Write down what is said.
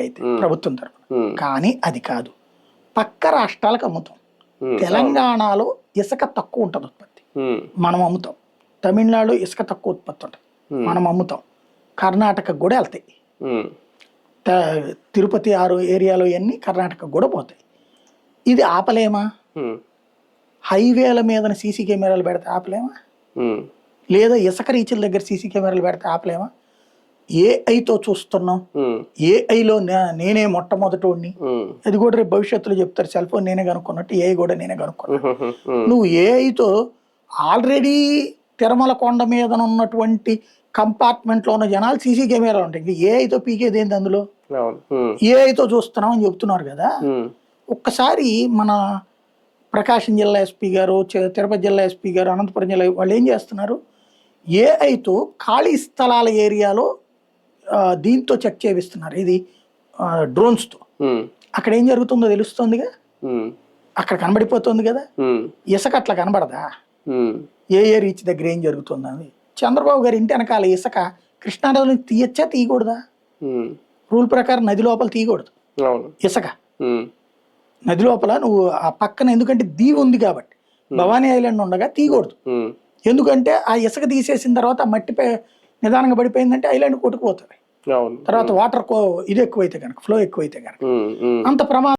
అయితే ప్రభుత్వం తరఫున. కానీ అది కాదు, పక్క రాష్ట్రాలకు అమ్ముతాం. తెలంగాణలో ఇసుక తక్కువ ఉంటుంది ఉత్పత్తి, మనం అమ్ముతాం. తమిళనాడు ఇసుక తక్కువ ఉత్పత్తి ఉంటుంది, మనం అమ్ముతాం. కర్ణాటకకు కూడా వెళ్తాయి. తిరుపతి ఏరియాలో ఇవన్నీ కర్ణాటకకు కూడా పోతాయి. ఇది ఆపలేమా? హైవేల మీద సీసీ కెమెరాలు పెడితే ఆపలేమా? లేదా ఇసుక రీచుల దగ్గర సీసీ కెమెరాలు పెడితే ఆపలేమా? ఏఐతో చూస్తున్నాం. ఏఐలో నేనే మొట్టమొదటి, అది కూడా రేపు భవిష్యత్తులో చెప్తారు. సెల్ ఫోన్ నేనే కనుక్కున్నట్టు ఏఐ కూడా నేనే కనుక్కున్నా. నువ్వు ఏఐతో ఆల్రెడీ తిరుమల కొండ మీద ఉన్నటువంటి కంపార్ట్మెంట్ లో ఉన్న జనాలు సీసీ కెమెరాలు ఉంటాయి. ఏఐతో పీకేది ఏంటి అందులో? ఏఐతో చూస్తున్నాం అని చెప్తున్నారు కదా. ఒక్కసారి మన ప్రకాశం జిల్లా ఎస్పీ గారు, తిరుపతి జిల్లా ఎస్పీ గారు, అనంతపురం జిల్లా వాళ్ళు ఏం చేస్తున్నారు? ఏఐతో ఖాళీ స్థలాల ఏరియాలో దీంతో చెక్ చేపిస్తున్నారు. ఇది డ్రోన్స్తో. అక్కడ ఏం జరుగుతుందో తెలుస్తుందిగా, అక్కడ కనబడిపోతుంది కదా. ఇసుక అట్లా కనబడదా? ఏ రీచ్ దగ్గర ఏం జరుగుతుందని. చంద్రబాబు గారి ఇంటి వెనకాల ఇసుక కృష్ణానది నుంచి తీయచ్చా తీయకూడదా? రూల్ ప్రకారం నది లోపల తీయకూడదు ఇసుక. నది లోపల నువ్వు ఆ పక్కన, ఎందుకంటే దీవి ఉంది కాబట్టి, భవానీ ఐలాండ్ ఉండగా తీయకూడదు. ఎందుకంటే ఆ ఇసుక తీసేసిన తర్వాత మట్టిపై నిదానంగా పడిపోయిందంటే ఐలాండ్ కొట్టుకుపోతుంది. తర్వాత వాటర్ ఇది ఎక్కువైతే కనుక, ఫ్లో ఎక్కువైతే కనుక అంత ప్రమాదం.